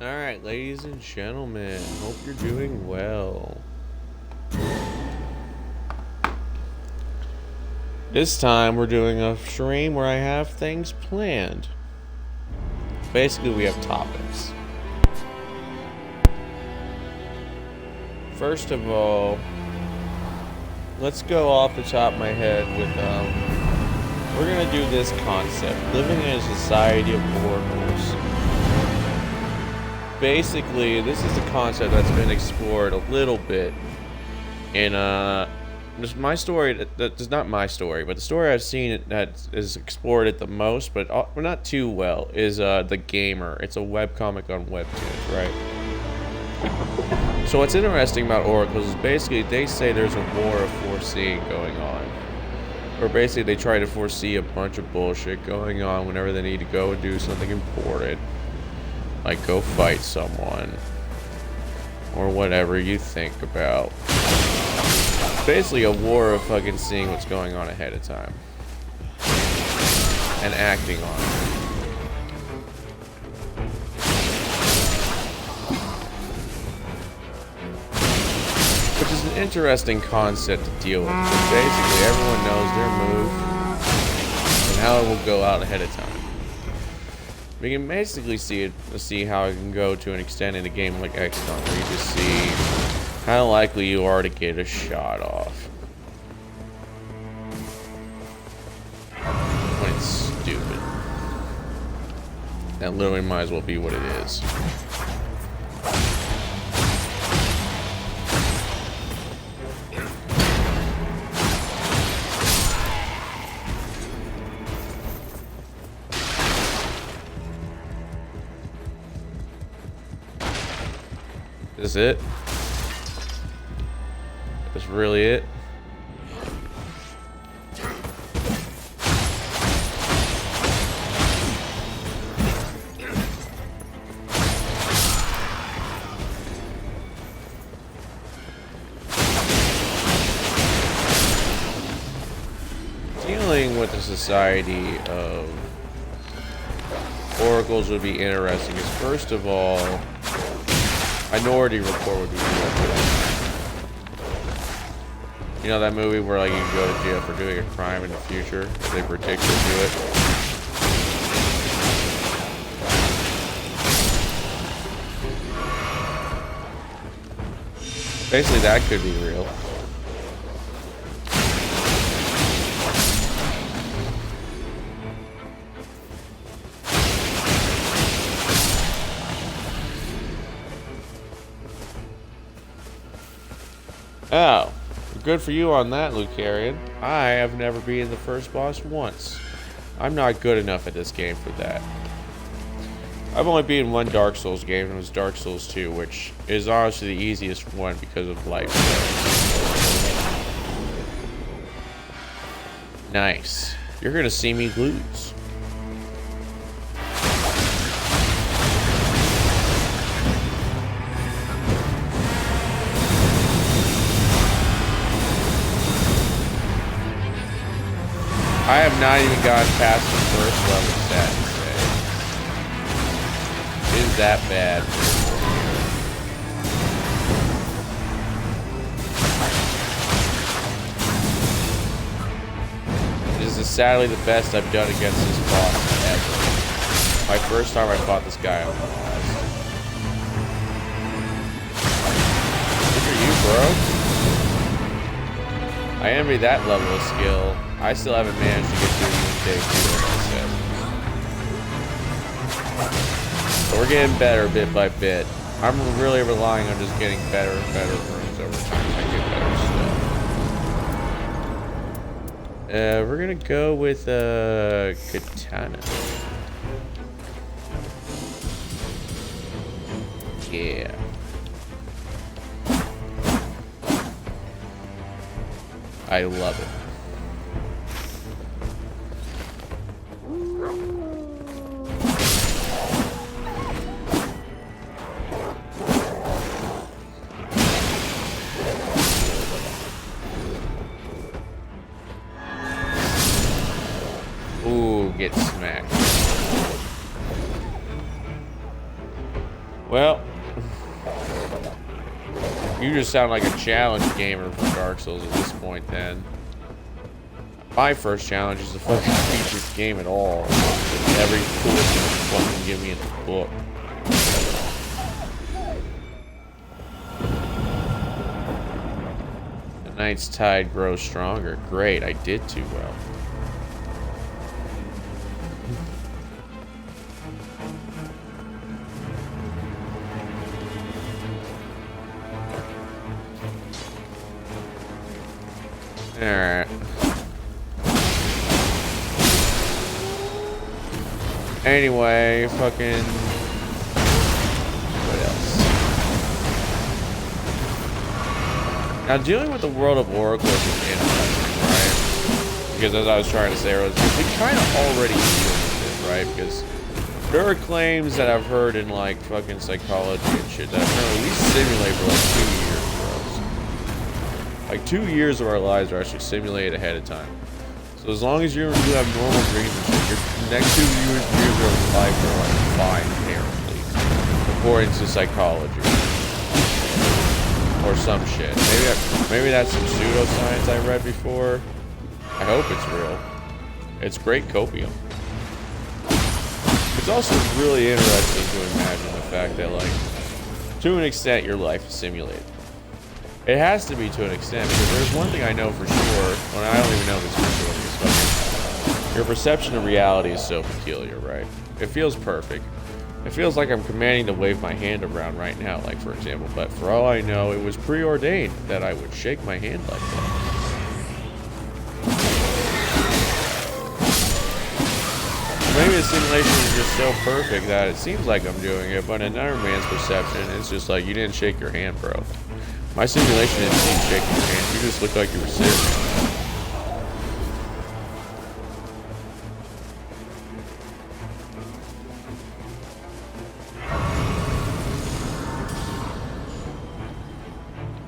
Alright, ladies and gentlemen, hope you're doing well. This time we're doing a stream where I have things planned. Basically, we have topics. First of all, let's go off the top of my head with, we're gonna do this concept, living in a society of oracles. Basically, this is a concept that's been explored a little bit in just my story. That's not my story, but the story I've seen that is explored it the most, but not too well, is The Gamer. It's a webcomic on Webtoons, right? So what's interesting about oracles is basically they say there's a war of foreseeing going on, or basically they try to foresee a bunch of bullshit going on whenever they need to go and do something important. Like go fight someone. Or whatever you think about. Basically a war of fucking seeing what's going on ahead of time. And acting on it. Which is an interesting concept to deal with. Because basically everyone knows their move. And how it will go out ahead of time. We can basically see how it can go to an extent in a game like XCOM, where you just see how likely you are to get a shot off. When it's stupid. That literally might as well be what it is. Is it? That's really it? Dealing with the society of oracles would be interesting, because first of all, Minority Report would be real good. You know that movie where like you can go to jail for doing a crime in the future if they predict you'll do it? Basically that could be real. Oh, good for you on that, Lucarian. I have never beaten the first boss once. I'm not good enough at this game for that. I've only beaten one Dark Souls game, and it was Dark Souls 2, which is honestly the easiest one because of life. Nice. You're gonna see me lose. I have not even gotten past the first level stat today. Is that bad? This is sadly the best I've done against this boss ever. My first time I fought this guy on the boss. Look at you, bro. I envy that level of skill. I still haven't managed to get through the day 2, like I said. But we're getting better bit by bit. I'm really relying on just getting better and better rooms over time. I get better stuff. We're gonna go with katana. Yeah. I love it. Ooh, get smacked. Well, you just sound like a challenge gamer for Dark Souls at this point, then. My first challenge is to fucking beat this game at all. Every tool you fucking give me in the book. The Knight's Tide grows stronger. Great, I did too well. Alright. Anyway, fucking... What else? Now, dealing with the world of Oracle is interesting, right? Because as I was trying to say earlier, we kind of already deal with it, right? Because there are claims that I've heard in, like, fucking psychology and shit that apparently we simulate for, like, 2 years, bros. Like, 2 years of our lives are actually simulated ahead of time. So as long as you have normal dreams and shit, your next 2 years of life are like fine, apparently, according to psychology or some shit. Maybe that's some pseudoscience I read before. I hope it's real. It's great copium. It's also really interesting to imagine the fact that, like, to an extent, your life is simulated. It has to be to an extent, because there's one thing I know for sure, well, I don't even know if it's for sure, your perception of reality is so peculiar, right? It feels perfect. It feels like I'm commanding to wave my hand around right now, like, for example, but for all I know, it was preordained that I would shake my hand like that. Maybe the simulation is just so perfect that it seems like I'm doing it, but in another man's perception, it's just like, you didn't shake your hand, bro. My simulation didn't seem shaking your hand. You just looked like you were serious.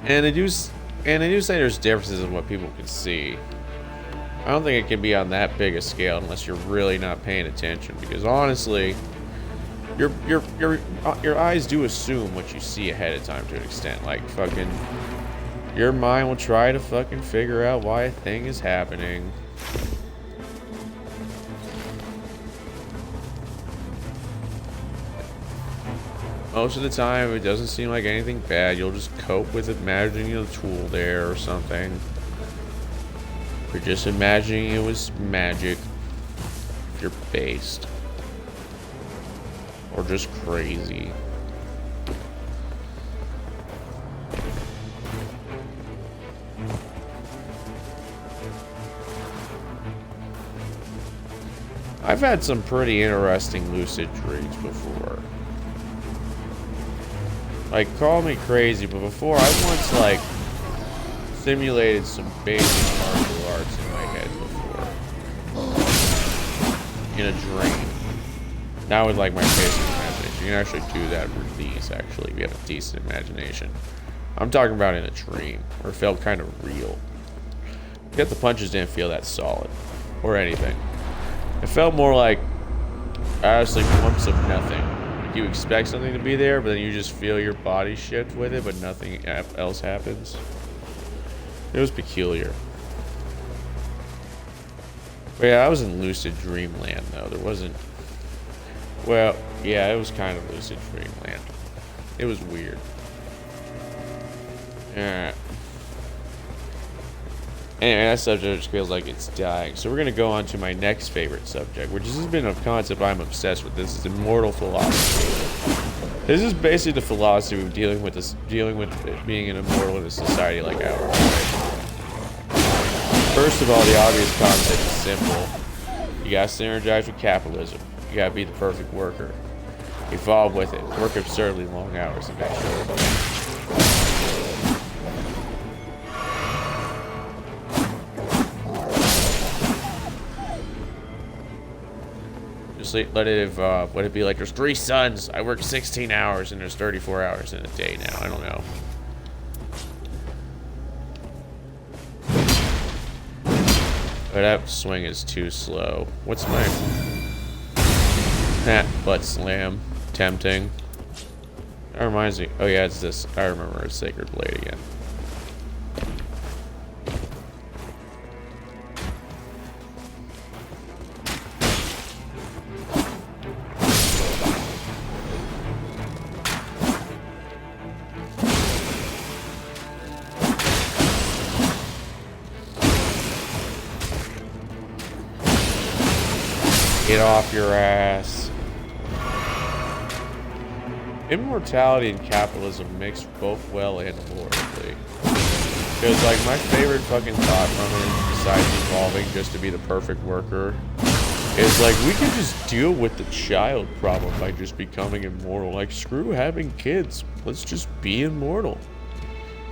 And they do say there's differences in what people can see. I don't think it can be on that big a scale unless you're really not paying attention. Because honestly, your eyes do assume what you see ahead of time to an extent. Like, fucking, your mind will try to fucking figure out why a thing is happening. Most of the time, it doesn't seem like anything bad. You'll just cope with imagining a tool there or something. Or just imagining it was magic. If you're based. Or just crazy. I've had some pretty interesting lucid dreams before. Like, call me crazy, but before I once, like, simulated some basic martial arts in my head before. In a dream. Not with, like, my basic imagination. You can actually do that with these, actually, if you have a decent imagination. I'm talking about in a dream, where it felt kind of real. Yet the punches didn't feel that solid, or anything. It felt more like, honestly, clumps of nothing. You expect something to be there, but then you just feel your body shift with it, but nothing else happens. It was peculiar. But yeah, I was in lucid dreamland, though. There wasn't... Well, yeah, it was kind of lucid dreamland. It was weird. Alright. Anyway, that subject just feels like it's dying. So we're going to go on to my next favorite subject, which has been a concept I'm obsessed with. This is immortal philosophy. This is basically the philosophy of dealing with being an immortal in a society like ours. First of all, the obvious concept is simple. You got to synergize with capitalism. You got to be the perfect worker. Evolve with it. Work absurdly long hours eventually. Let it evolve. Let it be like there's 3 suns. I work 16 hours and there's 34 hours in a day now. I don't know. But that swing is too slow. What's my... butt slam. Tempting. That reminds me. Oh yeah, it's this. I remember it's Sacred Blade again. Get off your ass. Immortality and capitalism mix both well and horribly. Because, like, my favorite fucking thought from it, besides evolving just to be the perfect worker, is like, we can just deal with the child problem by just becoming immortal. Like, screw having kids. Let's just be immortal.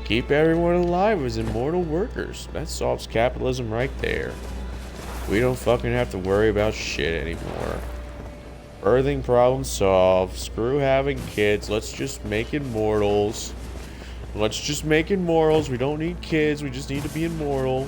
Keep everyone alive as immortal workers. That solves capitalism right there. We don't fucking have to worry about shit anymore. Birthing problem solved. Screw having kids. Let's just make immortals. Let's just make immortals. We don't need kids. We just need to be immortal.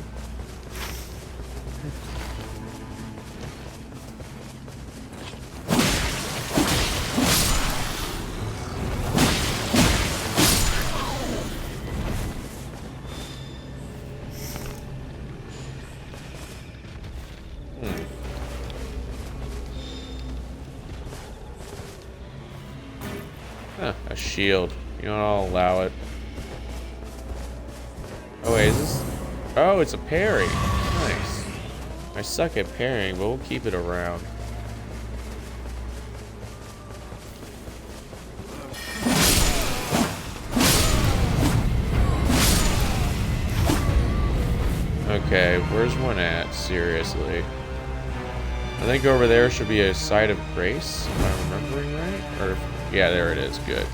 A shield. You know what? I'll allow it. Oh, wait, is this? Oh, it's a parry. Nice. I suck at parrying, but we'll keep it around. Okay, where's one at? Seriously. I think over there should be a site of grace, if I'm remembering right. Or, yeah, there it is. Good.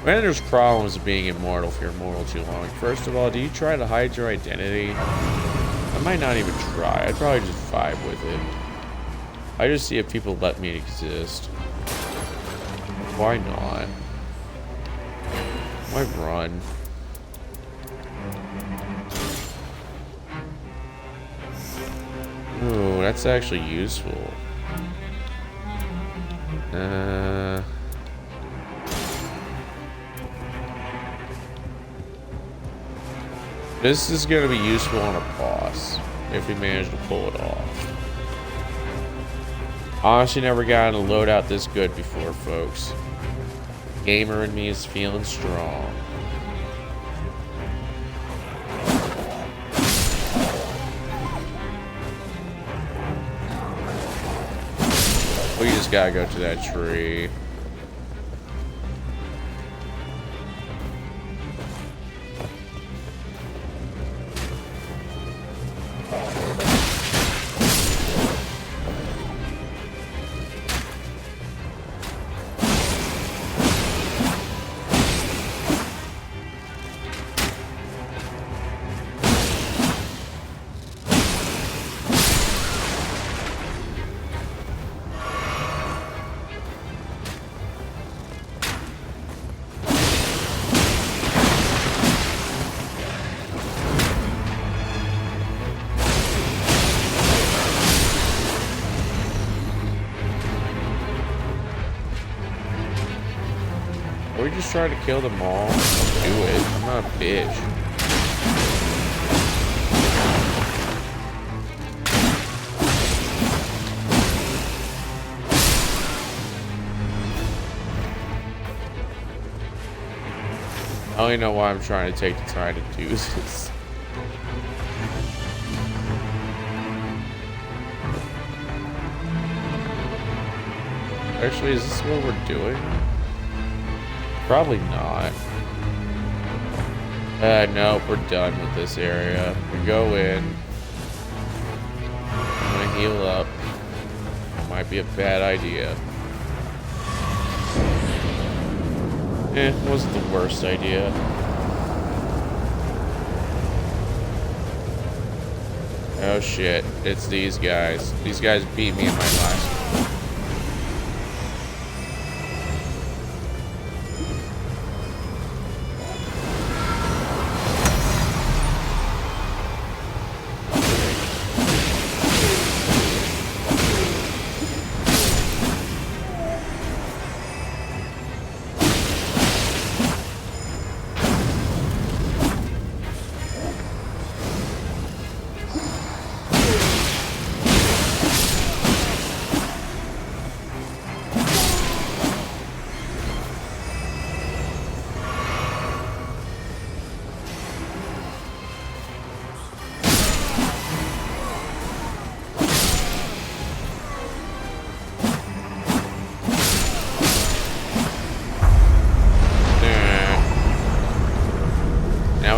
When there's problems of being immortal if you're immortal too long. First of all, do you try to hide your identity? I might not even try. I'd probably just vibe with it. I just see if people let me exist. Why not? Why run? Ooh, that's actually useful. This is going to be useful on a boss, if we manage to pull it off. Honestly, never gotten a loadout this good before, folks. Gamer in me is feeling strong. We just gotta go to that tree. Or we just try to kill them all. I'll do it. I'm not a bitch. I don't even know why I'm trying to take the time to do this. Actually, is this what we're doing? Probably not. Nope, we're done with this area. We go in. I'm gonna heal up. Might be a bad idea. Wasn't the worst idea. Oh shit, it's these guys. These guys beat me in my last one.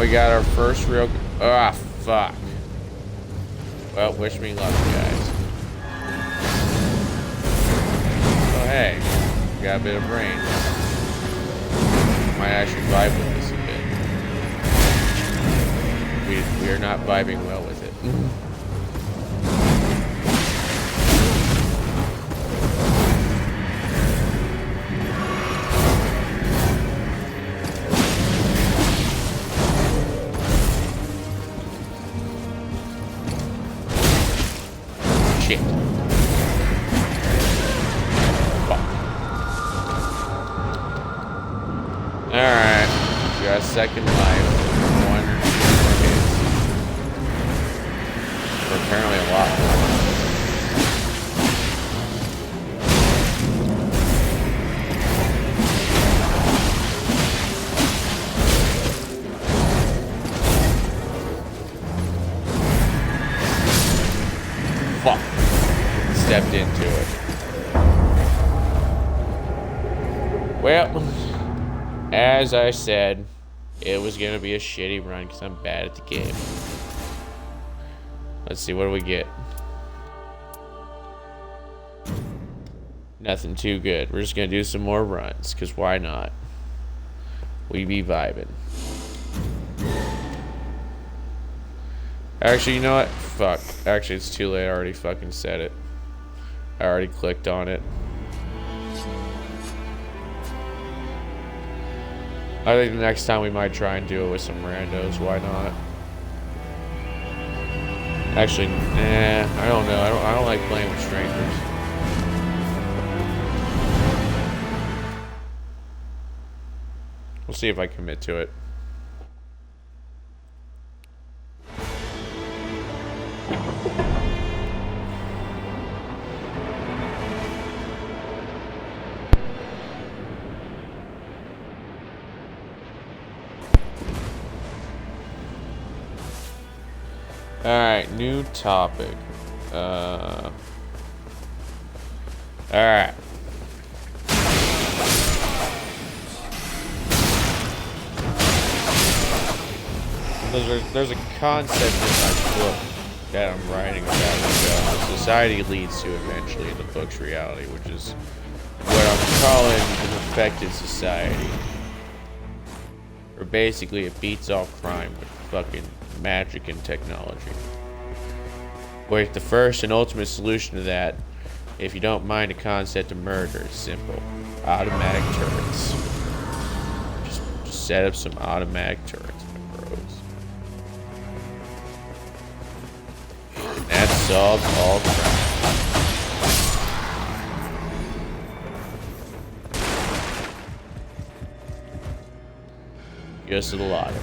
we got our first real... Ah, fuck. Well, wish me luck, guys. Oh, hey. Got a bit of brain. Might actually vibe with this a bit. We are not vibing well with it. Shit. Fuck. Alright. We got a second life. One or two more hits. Or apparently a lot more. Fuck. Stepped into it. Well, as I said, it was gonna be a shitty run because I'm bad at the game. Let's see, what do we get? Nothing too good. We're just gonna do some more runs, because why not? We be vibing. Actually, you know what? Fuck. Actually, it's too late. I already fucking said it. I already clicked on it. I think the next time we might try and do it with some randos. Why not? Actually, I don't know. I don't like playing with strangers. We'll see if I commit to it. Alright, new topic. Alright. There's a concept in my book that I'm writing about which society leads to eventually in the book's reality, which is what I'm calling an affected society. Where basically it beats all crime with fucking magic and technology. Where the first and ultimate solution to that, if you don't mind the concept of murder, is simple. Automatic turrets. Just set up some automatic turrets, my bros. And that solves all crime. Just a lot of them.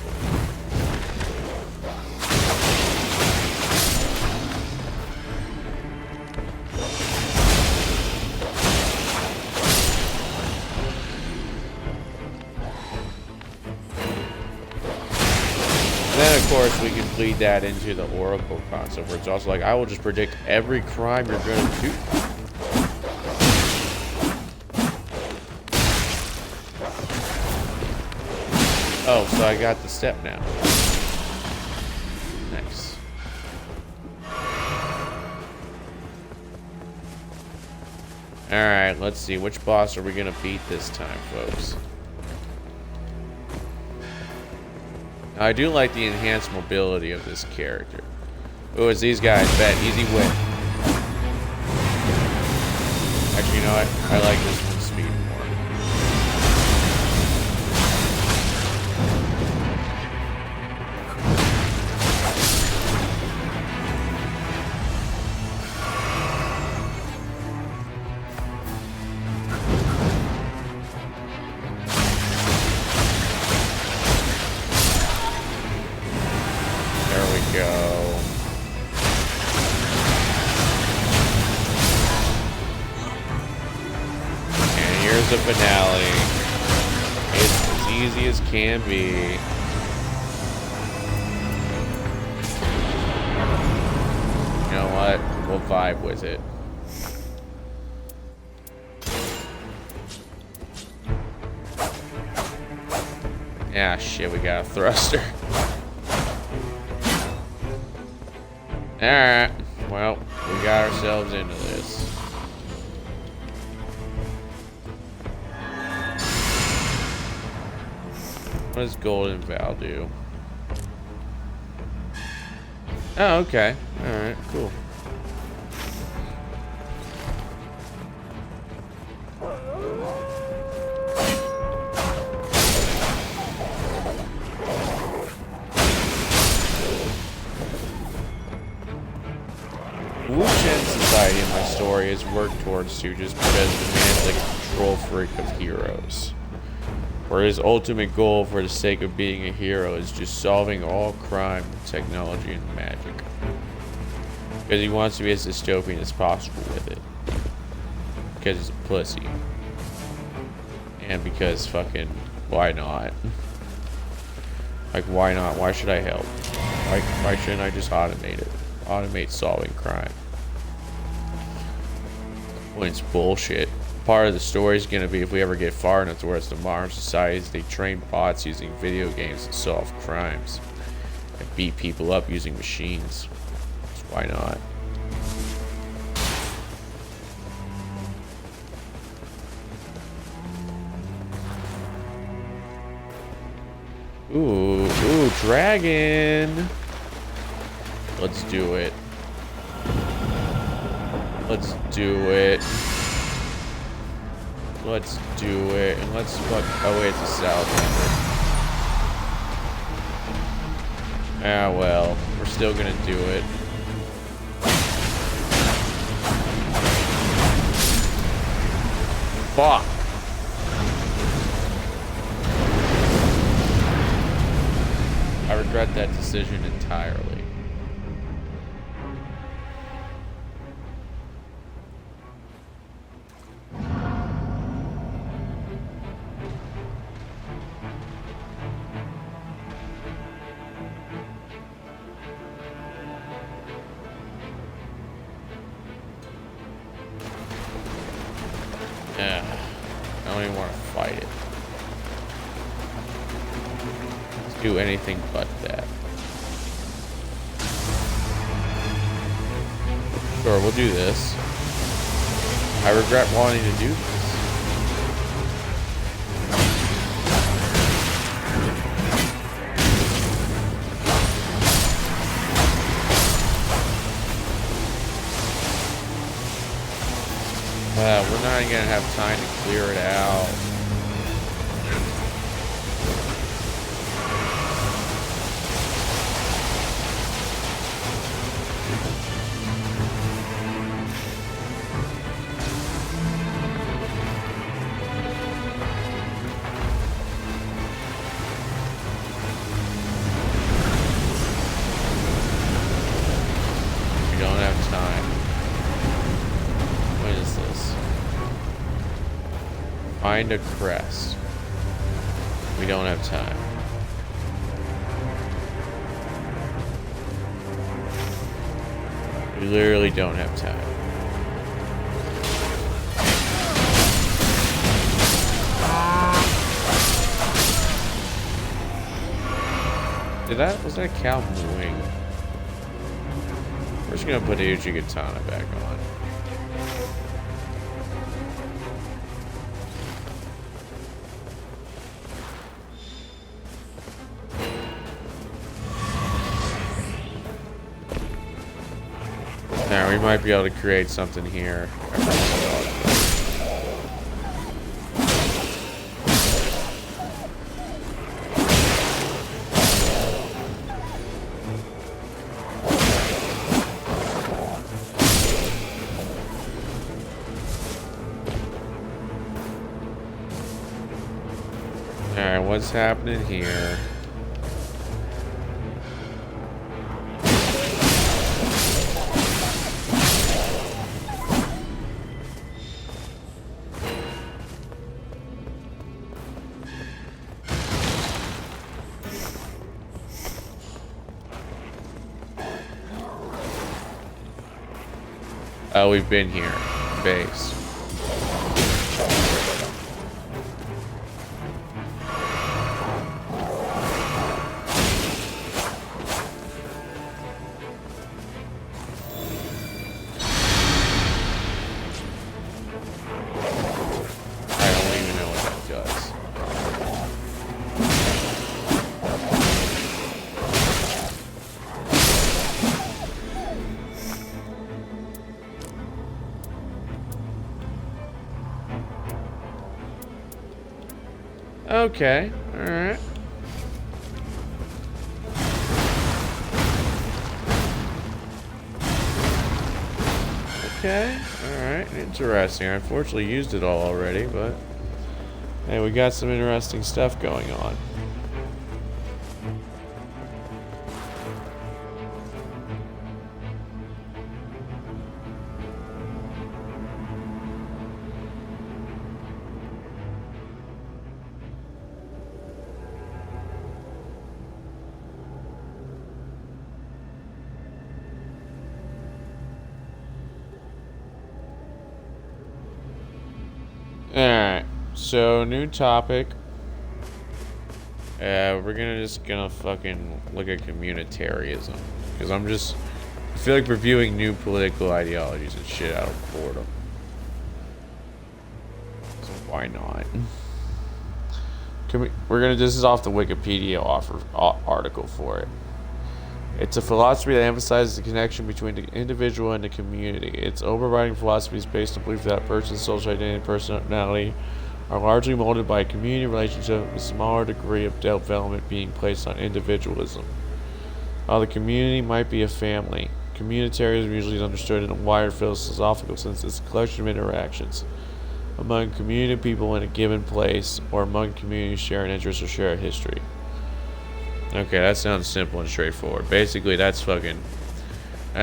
Then, of course, we can bleed that into the Oracle concept, where it's also like, I will just predict every crime you're going to do. Oh, so I got the step now. Nice. Alright, let's see. Which boss are we going to beat this time, folks? I do like the enhanced mobility of this character. Oh, it's these guys. Bet. Easy win. Actually, you know what? I like this one's speed more. Go. And here's the finale. It's as easy as can be. You know what? We'll vibe with it. Ah, shit, we got a thruster. Alright. Well, we got ourselves into this. What does Golden Vow do? Oh, okay. Alright, cool. Society in my story is worked towards to just because the man's like a control freak of heroes. Where his ultimate goal for the sake of being a hero is just solving all crime, technology, and magic. Because he wants to be as dystopian as possible with it. Because he's a pussy. And because fucking, why not? Like, why not? Why should I help? Why shouldn't I just automate it? Automate solving crime. When it's bullshit. Part of the story is going to be if we ever get far enough towards the modern societies, they train bots using video games to solve crimes and beat people up using machines. So why not? Ooh, dragon. Let's do it. Let's do it. Let's do it. And let's fuck. Oh, wait, it's a south. Ah, well. We're still gonna do it. Fuck. I regret that decision entirely. Yeah, I don't even want to fight it. Let's do anything but that. Sure, we'll do this. I regret wanting to do this. We're not even gonna have time to clear it out. We don't have time. What is this? Find a crest. We don't have time. We literally don't have time. Was that a cow mooing? We're just gonna put Uchigatana back on. Now we might be able to create something here. Alright, what's happening here? Oh, we've been here. Base. Okay, alright. Okay, alright, interesting. I unfortunately used it all already, but hey, we got some interesting stuff going on. Alright, so new topic. We're gonna fucking look at communitarianism. Because I feel like reviewing new political ideologies and shit out of boredom. So why not? This is off the Wikipedia article for it. It's a philosophy that emphasizes the connection between the individual and the community. Its overriding philosophy is based on the belief that a person's social identity and personality are largely molded by a community relationship with a smaller degree of development being placed on individualism. While the community might be a family, communitarianism usually is understood in a wider philosophical sense as a collection of interactions among community people in a given place or among communities sharing interests or shared history. Okay, that sounds simple and straightforward. Basically, that's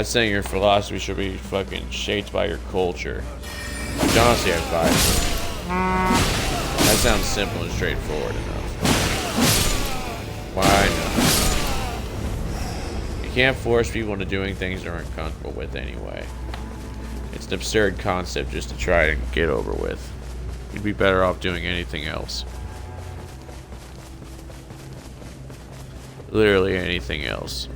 saying your philosophy should be fucking shaped by your culture. Which honestly, I buy. That sounds simple and straightforward enough. Why not? You can't force people into doing things they're uncomfortable with anyway. It's an absurd concept just to try and get over with. You'd be better off doing anything else. Literally anything else.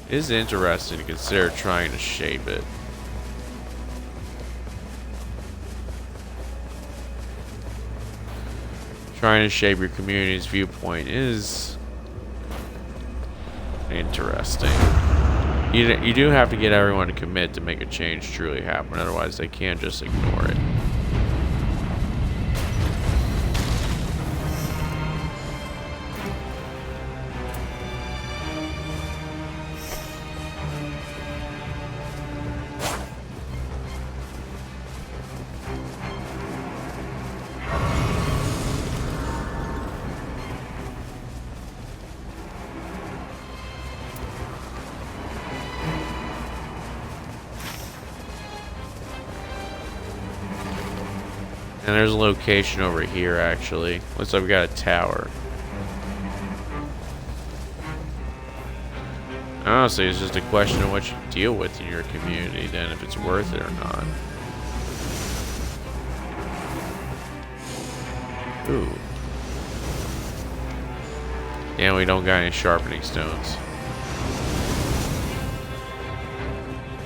It is interesting to consider trying to shape it. Trying to shape your community's viewpoint is interesting. You do have to get everyone to commit to make a change truly happen, otherwise they can't just ignore it. And there's a location over here, actually. Looks like we got a tower. Honestly, it's just a question of what you deal with in your community, then, if it's worth it or not. Ooh. Yeah, we don't got any sharpening stones.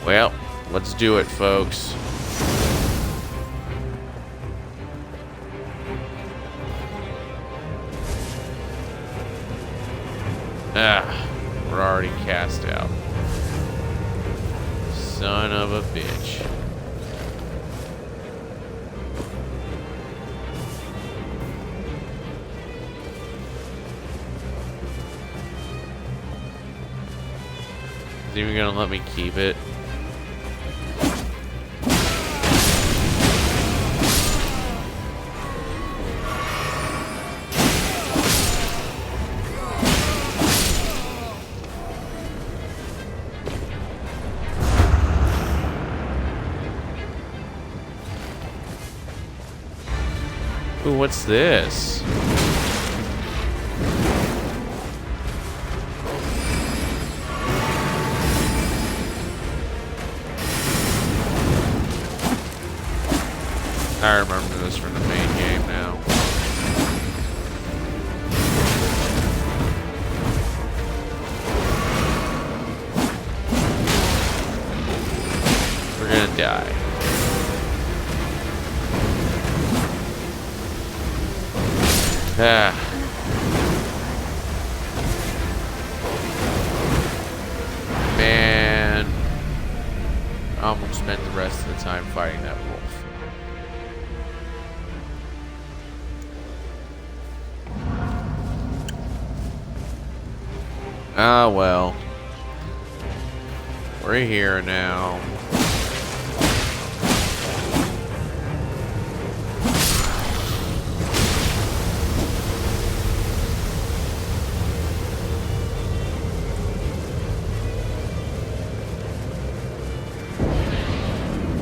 Well, let's do it, folks. Ah, we're already cast out. Son of a bitch. Is he even gonna let me keep it? Ooh, what's this? I remember this from the main game now. We're gonna die. Ah. I'm gonna spend the rest of the time fighting that wolf. Ah, well. We're here now.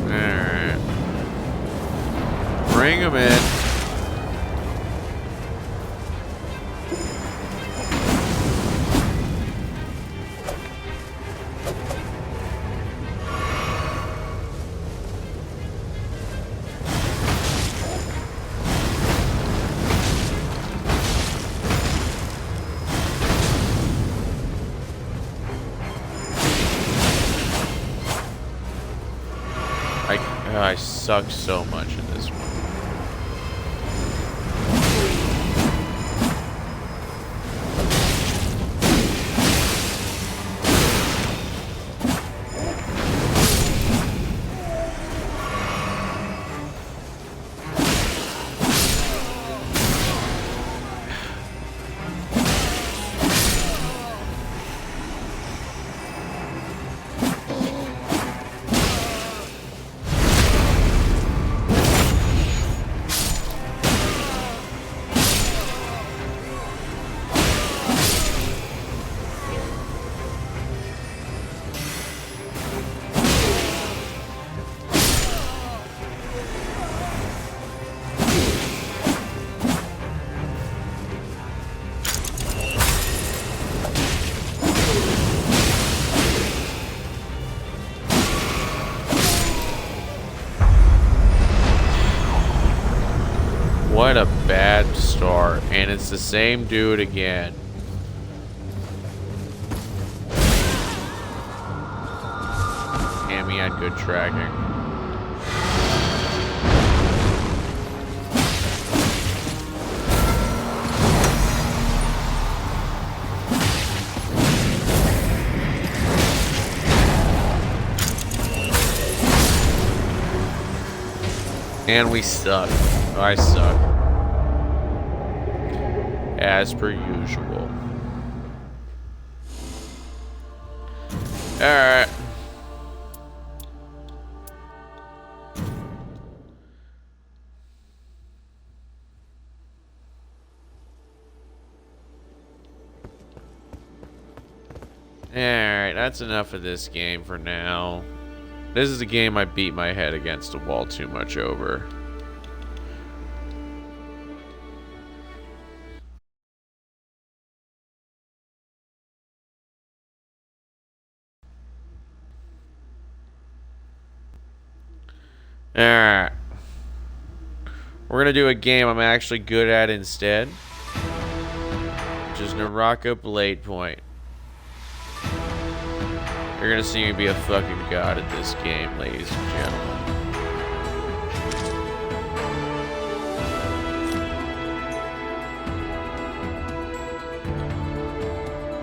Alright. Bring him in. I suck so much at this one. What a bad start, and it's the same dude again. Damn, he had good tracking. And we suck. I suck. As per usual. Alright. Alright, that's enough of this game for now. This is a game I beat my head against a wall too much over. Alright. We're gonna do a game I'm actually good at instead. Which is Naraka Blade Point. You're gonna see me be a fucking god at this game, ladies and gentlemen.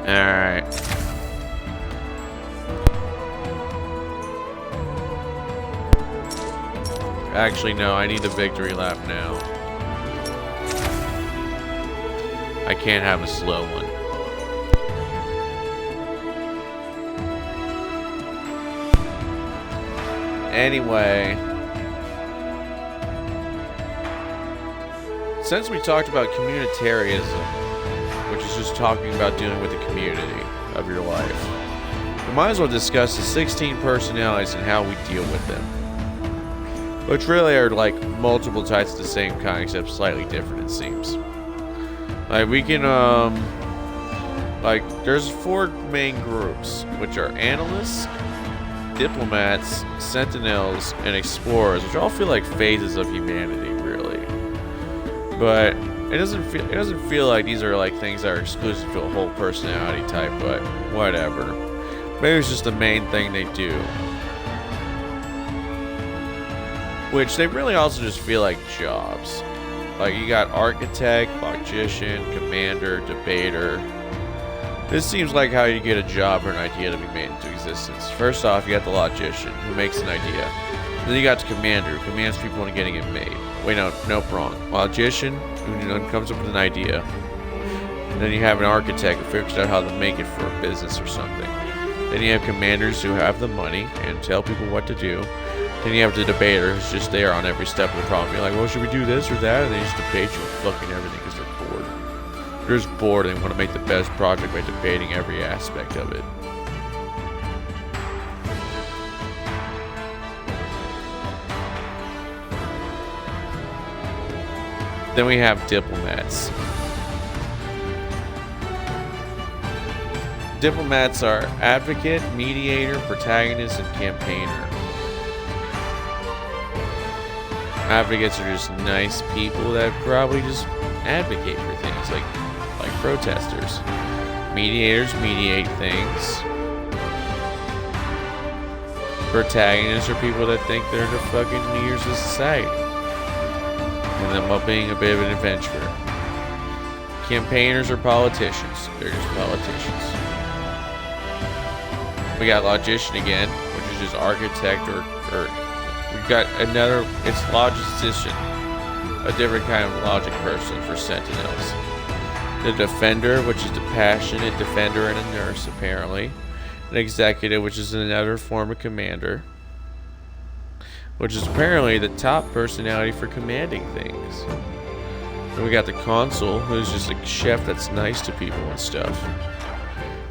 Alright. Actually, no, I need the victory lap now. I can't have a slow one. Anyway, since we talked about communitarianism, which is just talking about dealing with the community of your life, we might as well discuss the 16 personalities and how we deal with them. Which really are like multiple types of the same kind, except slightly different, it seems. Like, we can, like, there's 4 main groups, which are analysts, diplomats, sentinels, and explorers, which all feel like phases of humanity, really. But it doesn't feel like these are like things that are exclusive to a whole personality type, but whatever. Maybe it's just the main thing they do. Which they really also just feel like jobs. Like, you got architect, logician, commander, debater. This seems like how you get a job or an idea to be made into existence. First off, you got the logician, who makes an idea. Then you got the commander, who commands people into getting it made. Wait, no, nope, wrong. Logician, who comes up with an idea. And then you have an architect who figures out how to make it for a business or something. Then you have commanders who have the money and tell people what to do. Then you have the debater who's just there on every step of the problem. You're like, well, should we do this or that? And they just debate you with fucking everything because they're bored. They're just bored and they want to make the best project by debating every aspect of it. Then we have diplomats. Diplomats are advocate, mediator, protagonist, and campaigner. Advocates are just nice people that probably just advocate for things, like protesters. Mediators mediate things. Protagonists are people that think they're the fucking leaders of society. And them while being a bit of an adventurer. Campaigners are politicians. They're just politicians. We got logician again, which is just architect or we got another, it's logistician, a different kind of logic person for sentinels. The defender, which is the passionate defender and a nurse apparently. An executive, which is another form of commander, which is apparently the top personality for commanding things. Then we got the consul, who's just a chef that's nice to people and stuff.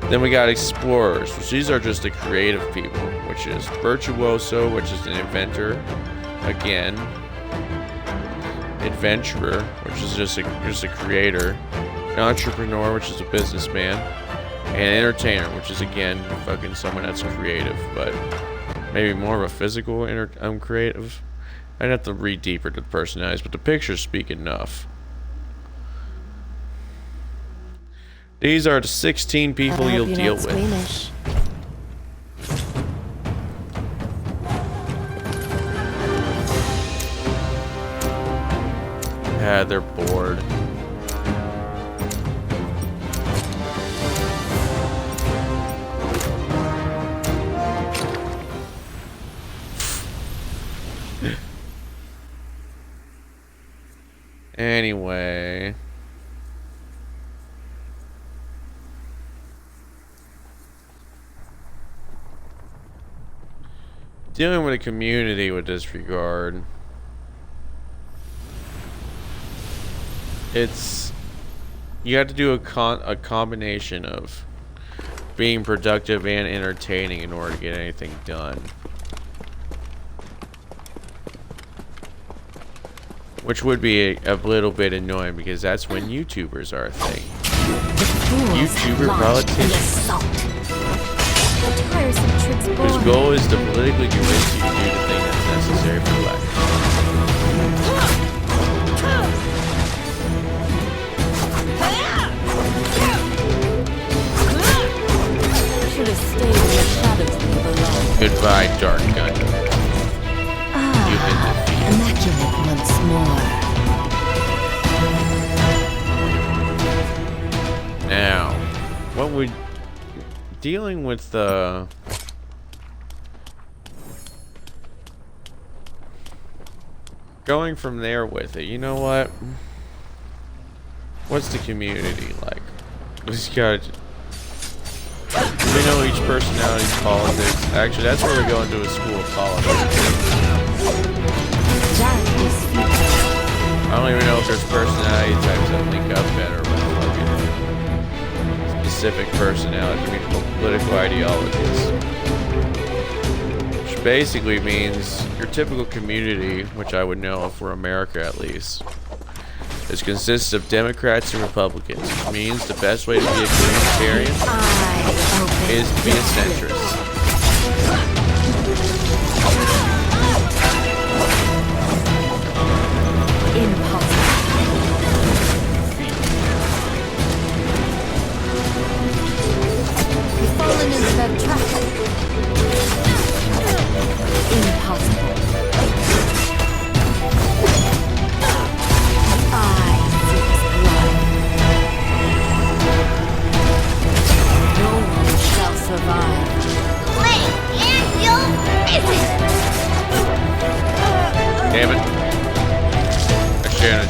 Then we got explorers, which these are just the creative people, which is virtuoso, which is an inventor, again, adventurer, which is just a creator, an entrepreneur, which is a businessman, and entertainer, which is again fucking someone that's creative, but maybe more of a physical creative. I'd have to read deeper to the personalities, but the pictures speak enough. These are the 16 people you'll deal with. Squeamish. Yeah, they're bored. Anyway. Dealing with a community with this regard, you have to do a combination of being productive and entertaining in order to get anything done. Which would be a little bit annoying because that's when YouTubers are a thing. YouTuber politicians. Whose goal is to politically convince you to do the thing that's necessary for life. Should have stayed in the shadows below. Goodbye, Dark Gun. You've been defeated. Immaculate once more. Now, what would dealing with the going from there with it, you know what? What's the community like? We just gotta, we know each personality's politics. Actually, that's where we're going to a school of politics. I don't even know if there's personality types that link up better with fucking specific personalities, I mean political ideologies. Which basically means your typical community, which I would know if we're America at least, consists of Democrats and Republicans, which means the best way to be a communitarian is to be a centrist. Fallen into that trap. Impossible. I seek blood.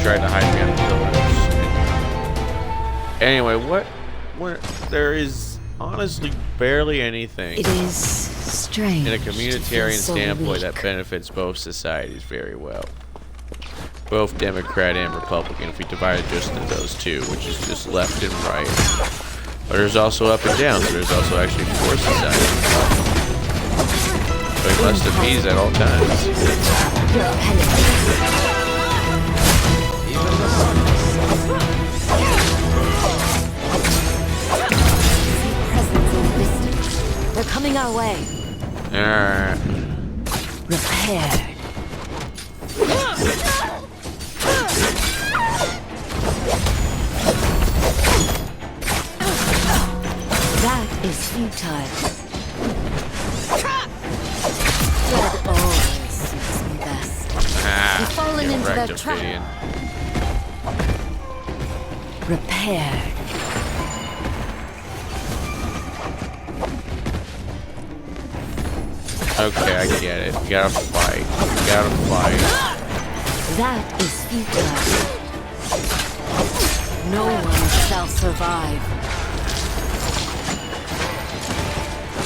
tried to hide behind the pillars. Anyway, what? There is honestly barely anything It is strange. in a communitarian so standpoint weak. that benefits both societies very well. Both Democrat and Republican, if we divide it just into those two, which is just left and right. But there's also up and down, so there's also actually four societies. So we must appease at all times. Your penance. Presence in the distance. They're coming our way. Alright. Repaired. That is futile. Dread always suits me best. We've fallen Get into their wrecked, trap. Ophidian. Repaired. Okay, I get it. You gotta fight. You gotta fight. That is futile. No one shall survive.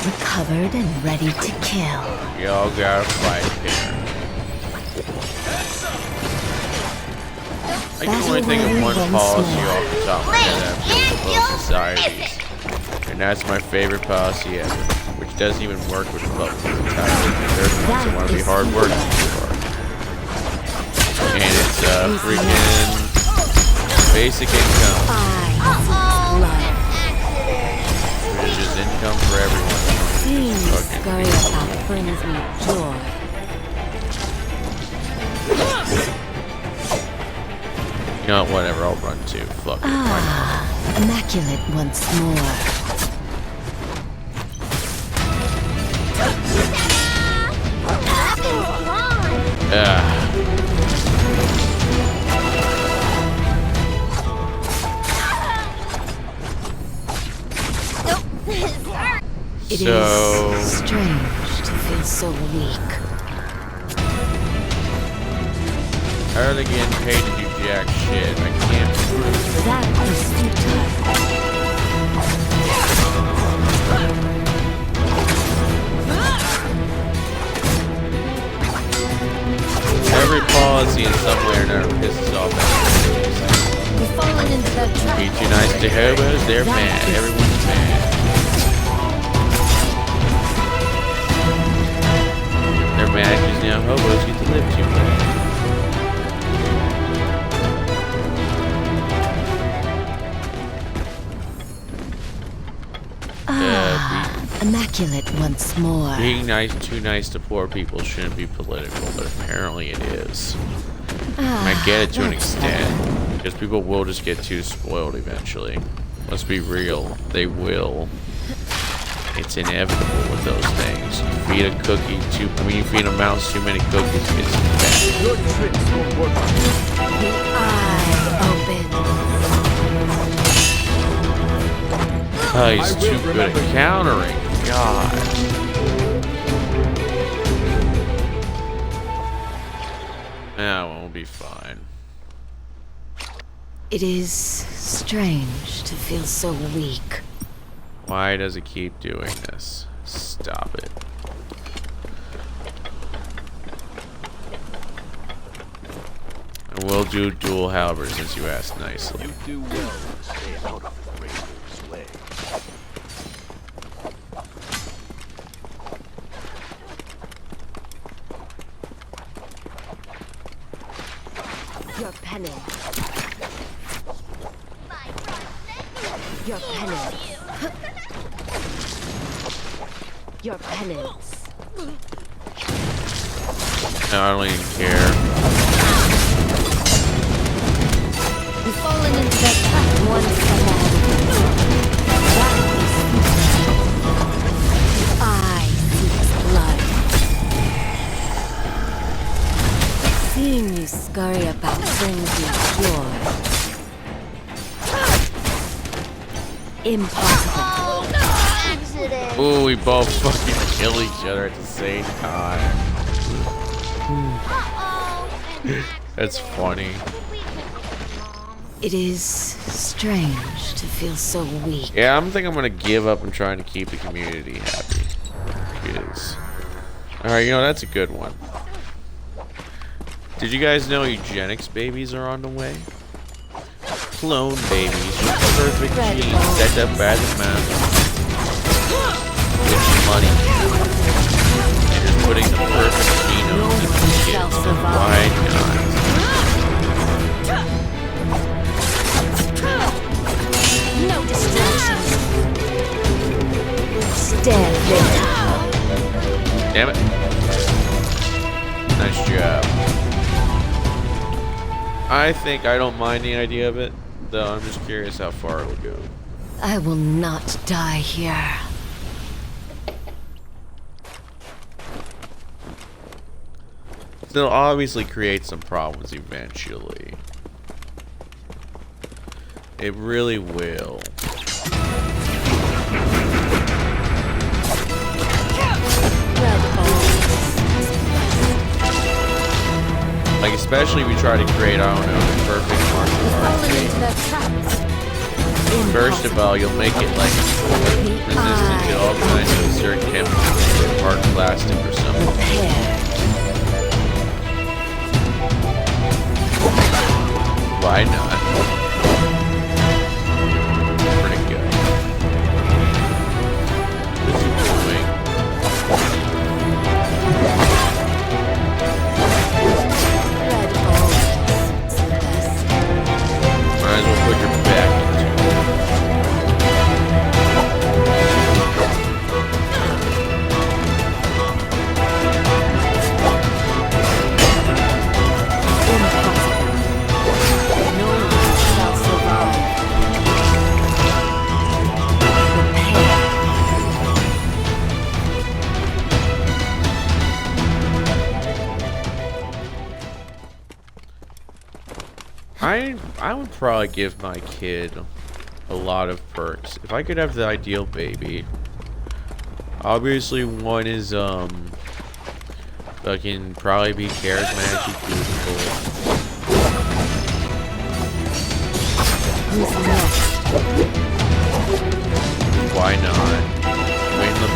Recovered and ready to kill. Y'all gotta fight here. I can only think of one policy off the top of my head that appeals to both societies. And that's my favorite policy ever. Which doesn't even work with Republicans entirely. They're the ones that want to be hard working for. And it's freaking basic income. Blood. Which is just income for everyone. Seeing you Fucking scurry about brings me joy. You know what, whatever, I'll run too. Fuck it. Immaculate once more. It is strange to feel so weak. How are they getting paid to do jack shit? I can't prove. That is futile. Every policy in some way or another pisses off everyone. We've fallen into their trap. Be too nice to hobos, they're mad. Everyone's mad. They're mad because now hobos get to live too much. Immaculate once more. Being too nice to poor people shouldn't be political, but apparently it is. I get it to an extent, because people will just get too spoiled eventually. Let's be real, they will. It's inevitable with those things. You feed a cookie too, you feed a mouse too many cookies, it's bad. Your tricks won't work. The eye opens. Oh, he's too good at countering. God. That one will be fine. It is strange to feel so weak. Why does it keep doing this? Stop it. I will do dual halberd since you asked nicely. You do well to stay out of the Raven's way. Your penance. Your penance. Your penance. No, I don't even care. We've fallen into that trap once again. That is futile. I seek blood. Seeing you scurry about brings me joy. Impossible. Ooh, we both fucking kill each other at the same time. That's funny. It is strange to feel so weak. Yeah, I'm thinking I'm gonna give up and trying to keep the community happy. Because, alright, you know, that's a good one. Did you guys know eugenics babies are on the way? Clone babies with perfect genes set up by the man with money. And just putting the perfect genome in the kids. Why not? No distractions. Stand there. Damn it. Nice job. I think I don't mind the idea of it, though I'm just curious how far it'll go. I will not die here. It'll obviously create some problems eventually. It really will. Like, especially if we try to create, I don't know, the perfect martial arts game. First of all, you'll make it, like, resistant to all kinds of certain chemicals, or hard plastic or something. Why not? Pretty good. What is he doing? Might as well put your back into it. I would probably give my kid a lot of perks. If I could have the ideal baby. Obviously one is fucking probably be charismatic, beautiful. Why not? Win the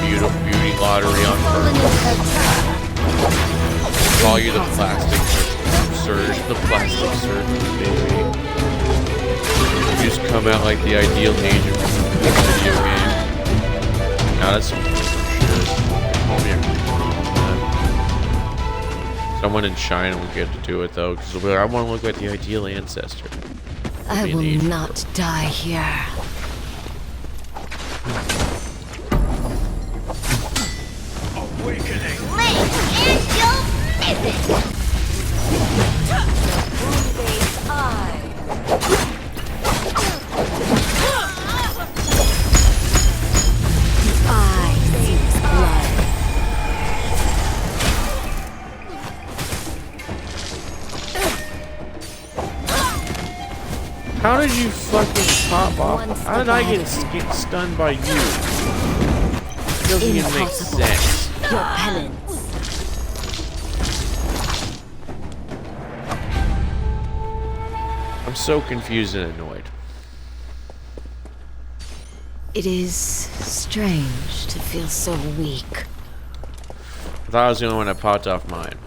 beauty lottery on purpose. Call you the plastic surge, the plastic surge, baby. You just come out like the ideal nature from the video game. Now that's some shit. Call me a someone in China will get to do it though, because they'll be like, I want to look like the ideal ancestor. I will not die here. Awakening. Link, and you'll miss it! How did you fucking pop off? How did I get stunned by you? It doesn't even make sense. Your penance. I'm so confused and annoyed. It is strange to feel so weak. I thought I was the only one that popped off mine.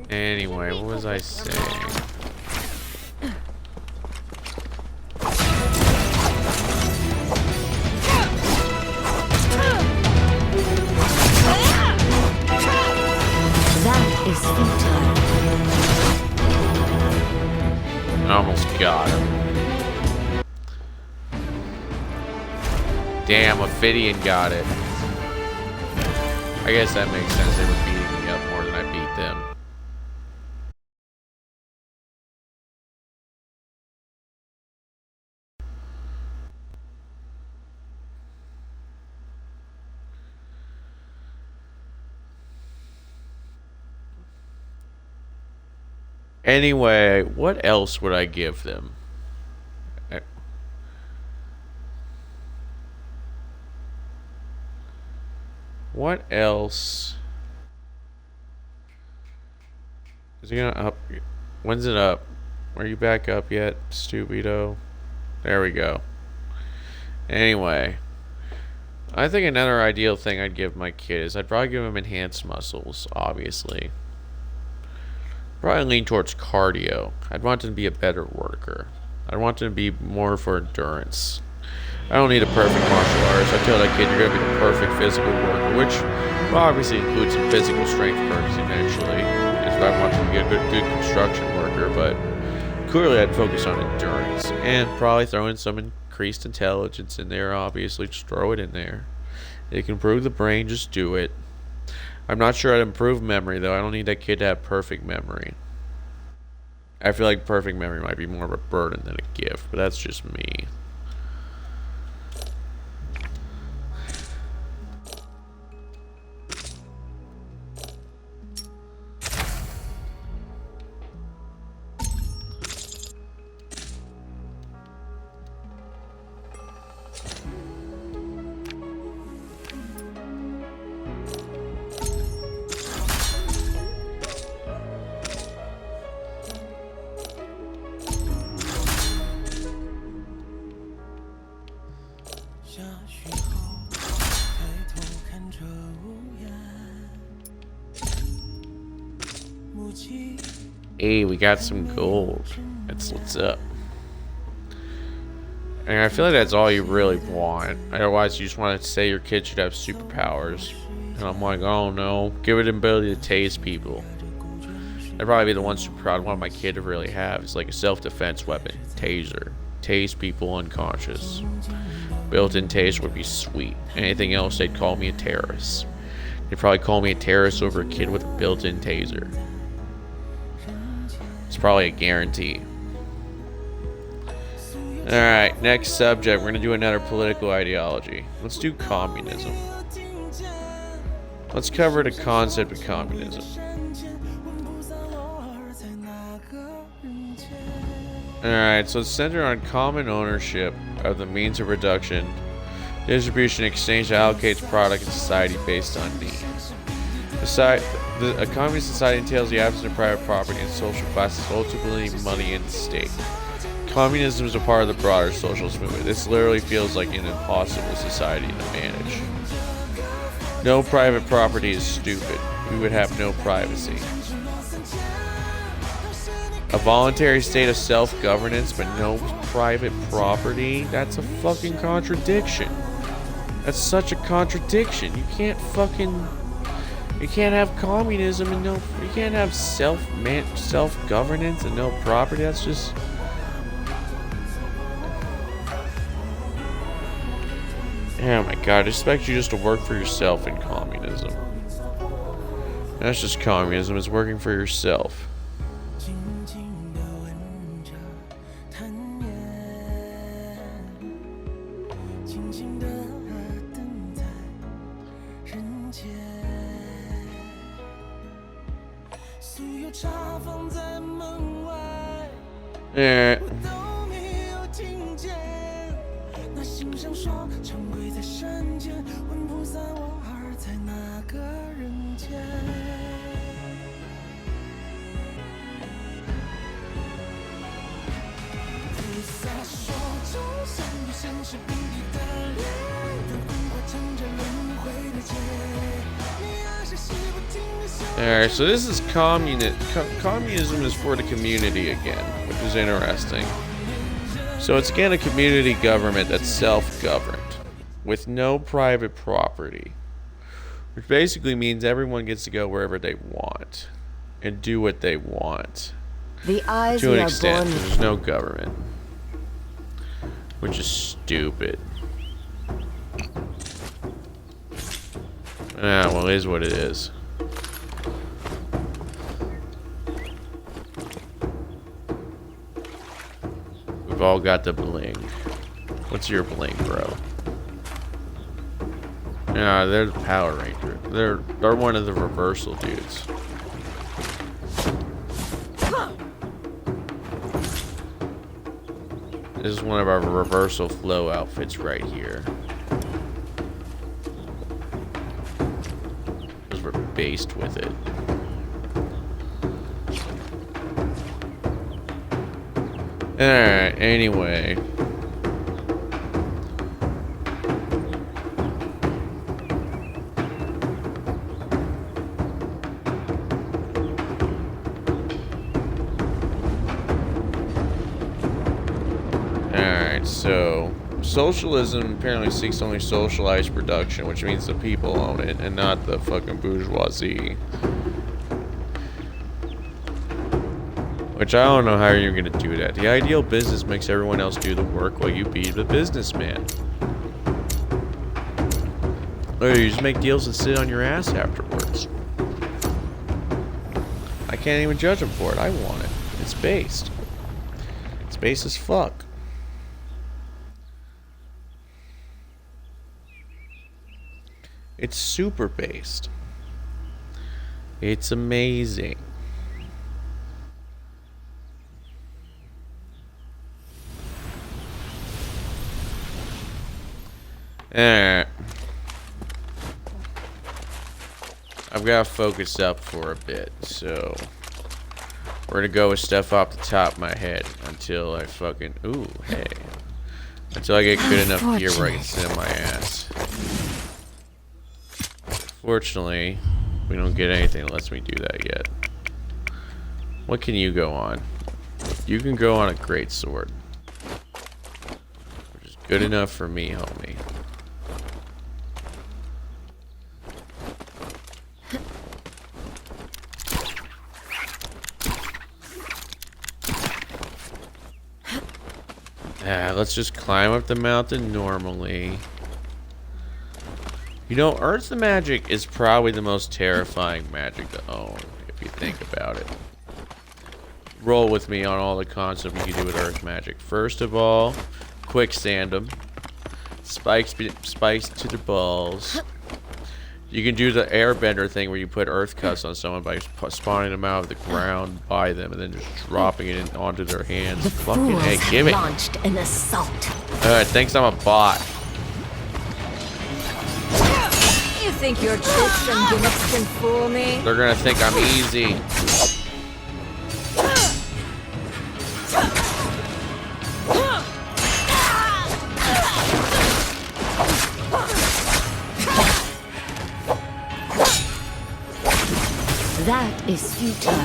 Anyway, what was I saying? That is futile. I almost got him. Damn, Ophidian got it. I guess that makes sense. They were beating me up more than I beat them. Anyway, what else would I give them? What else? Is it gonna up? When's it up? Are you back up yet, stupido? There we go. Anyway, I think another ideal thing I'd give my kid is I'd probably give him enhanced muscles, obviously. Probably lean towards cardio. I'd want him to be a better worker. I'd want him to be more for endurance. I don't need a perfect martial artist. I tell that kid you're going to be the perfect physical worker, which will obviously includes some physical strength perks eventually. If I want him to be a good construction worker, but clearly I'd focus on endurance and probably throw in some increased intelligence in there. Obviously, just throw it in there. It can improve the brain. Just do it. I'm not sure I'd improve memory though. I don't need that kid to have perfect memory. I feel like perfect memory might be more of a burden than a gift, but that's just me. Hey, we got some gold. That's what's up. And I feel like that's all you really want. Otherwise, you just want to say your kid should have superpowers. And I'm like, oh no, give it an ability to tase people. That'd probably be the one superpower I want my kid to really have. It's like a self-defense weapon. Taser. Tase people unconscious. Built-in taser would be sweet. Anything else, they'd call me a terrorist. They'd probably call me a terrorist over a kid with a built-in taser. It's probably a guarantee. Alright, next subject. We're going to do another political ideology. Let's do communism. Let's cover the concept of communism. Alright, so it's centered on common ownership of the means of production, distribution, exchange that allocates product in society based on need. A communist society entails the absence of private property and social classes, ultimately money and the state. Communism is a part of the broader socialist movement. This literally feels like an impossible society to manage. No private property is stupid. We would have no privacy. A voluntary state of self-governance, but no private property? That's a fucking contradiction. That's such a contradiction. You can't have communism and you can't have self-governance and no property. That's just... Oh my god, I expect you just to work for yourself in communism. That's just communism, it's working for yourself. Yeah. Alright, so this is communism is for the community again, which is interesting. So it's again a community government that's self-governed, with no private property. Which basically means everyone gets to go wherever they want, and do what they want. The eyes to we an are extent, born there's no government. Which is stupid. Ah, well, it is what it is. We've all got the bling. What's your bling, bro? Yeah, they're the Power Ranger. They're one of the reversal dudes. This is one of our reversal flow outfits right here. Because we're based with it. Alright, anyway. So, socialism apparently seeks only socialized production, which means the people own it and not the fucking bourgeoisie. Which I don't know how you're gonna do that. The ideal business makes everyone else do the work while you be the businessman. Or you just make deals and sit on your ass afterwards. I can't even judge them for it. I want it. It's based. It's based as fuck. It's super based. It's amazing. Alright. I've got to focus up for a bit, so we're gonna go with stuff off the top of my head until I fucking until I get good enough gear where I can sit on my ass. Fortunately, we don't get anything that lets me do that yet. What can you go on? You can go on a great sword, which is good enough for me, homie. Let's just climb up the mountain normally. You know, earth magic is probably the most terrifying magic to own, if you think about it. Roll with me on all the concepts you can do with earth magic. First of all, quicksand them. Spikes to the balls. You can do the airbender thing where you put earth cuts on someone by spawning them out of the ground by them and then just dropping it onto their hands. The Fucking hey, fools give it. launched an assault. Alright, thinks I'm a bot. You think your tricks and gimmicks can fool me? They're gonna think I'm easy. That is futile.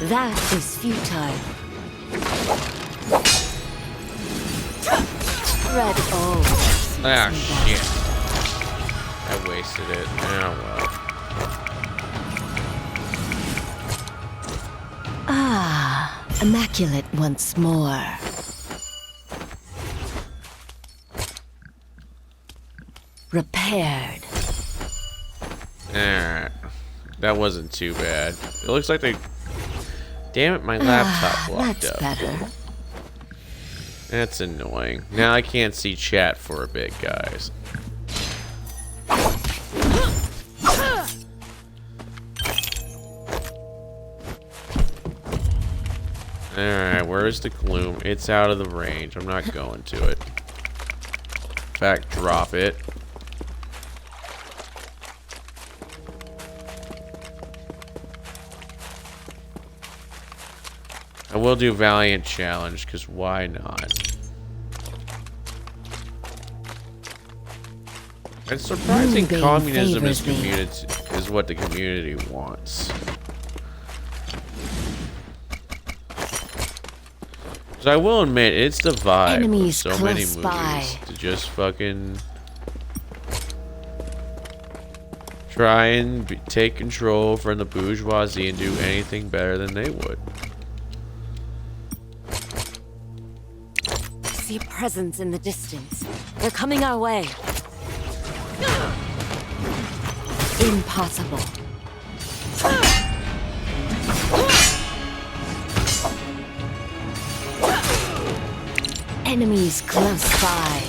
That is futile. Red O. Ah, shit. I wasted it. Oh, well. Ah, immaculate once more. Repaired. Alright. That wasn't too bad. It looks like they... Damn it, my laptop locked That's up. better. That's annoying. Now I can't see chat for a bit, guys. Alright, where's the gloom? It's out of the range. I'm not going to it. In fact, drop it. I will do Valiant Challenge, because why not? It's surprising Moonbeam communism is, favors me. is what the community wants. So I will admit, it's the vibe Enemies of so many close movies by. to just fucking try and take control from the bourgeoisie and do anything better than they would. I see a presence in the distance. They're coming our way. Impossible. Enemies close by.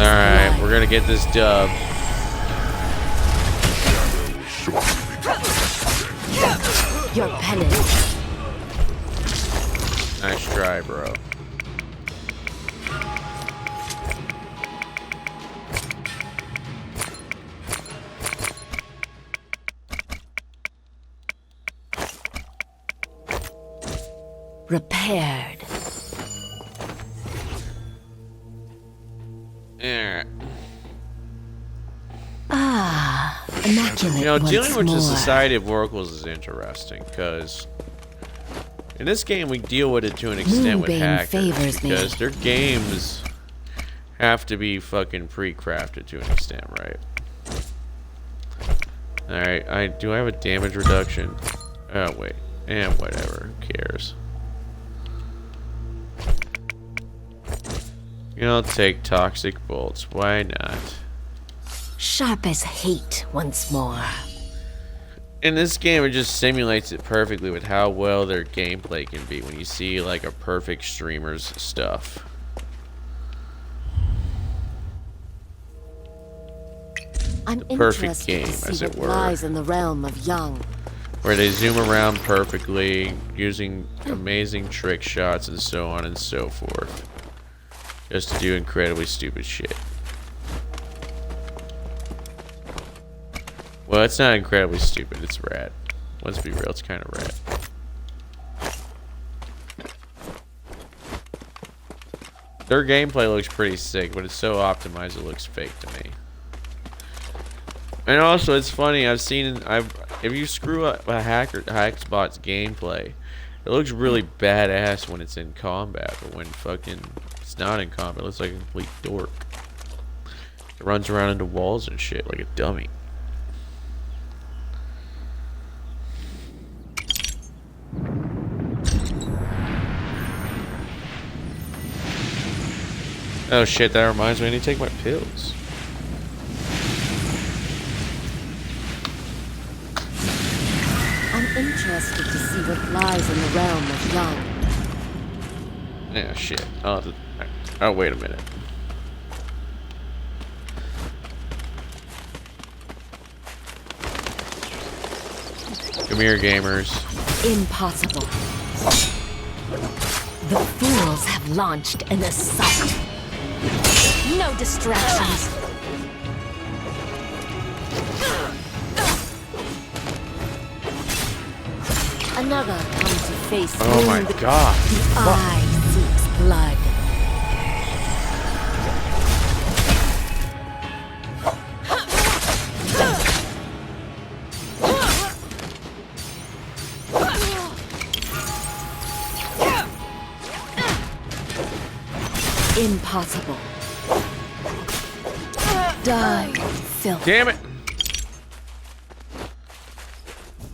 Alright, blood. we're gonna get this dub. Your penance. Nice try, bro. Repaired. Alright. Ah, immaculate. You know, once dealing with more. the Society of Oracles is interesting, because in this game we deal with it to an extent with Moonbane hackers, favors me. because their games have to be fucking pre-crafted to an extent, right? Alright, do I have a damage reduction? Oh, wait. Whatever. Who cares? You know, I'll take toxic bolts. Why not? Sharp as hate once more. In this game, it just simulates it perfectly with how well their gameplay can be when you see, like, a perfect streamer's stuff. I'm perfect interested game, to see as it what were. lies in the realm of young. Where they zoom around perfectly, using amazing trick shots and so on and so forth. Just to do incredibly stupid shit. Well, it's not incredibly stupid, it's rad. Let's be real, it's kind of rad. Their gameplay looks pretty sick, but it's so optimized it looks fake to me. And also, it's funny, if you screw up a hackbot's gameplay, it looks really badass when it's in combat, but when fucking it's not in combat, it looks like a complete dork. It runs around into walls and shit like a dummy. Oh shit, that reminds me, I need to take my pills. I'm interested to see what lies in the realm of young. Yeah, shit. Oh, wait a minute. Come here, gamers. Impossible. The fools have launched an assault. No distractions. Another come to face. Oh my god. The eye seeks blood. Impossible. Die, filth. Damn it!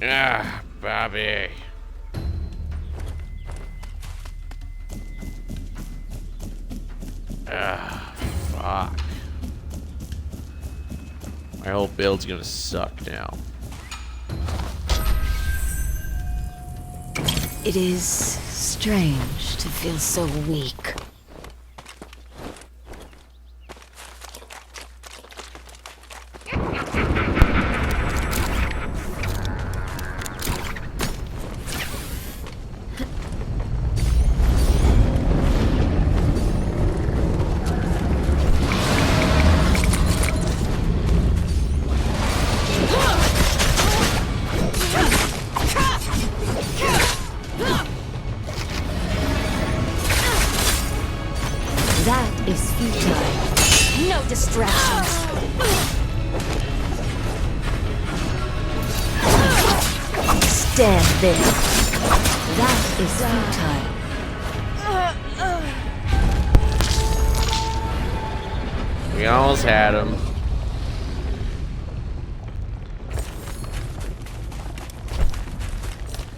Ah, Bobby. Ah, fuck. My whole build's gonna suck now. It is strange to feel so weak. That is futile. No distractions. Stand there. That is futile. We almost had him.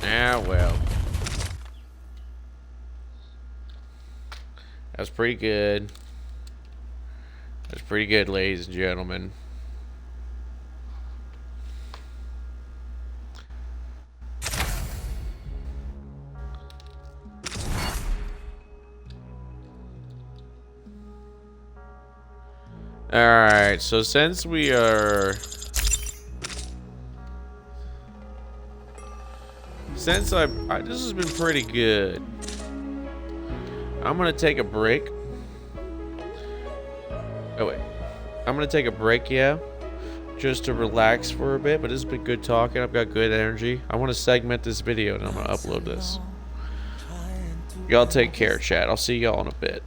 Ah, well. That's pretty good. That's pretty good, ladies and gentlemen. Alright, so since we are... Since this has been pretty good. I'm gonna take a break. Oh wait. I'm gonna take a break, yeah. Just to relax for a bit, but this has been good talking. I've got good energy. I want to segment this video and I'm gonna upload this. Y'all take care, chat. I'll see y'all in a bit.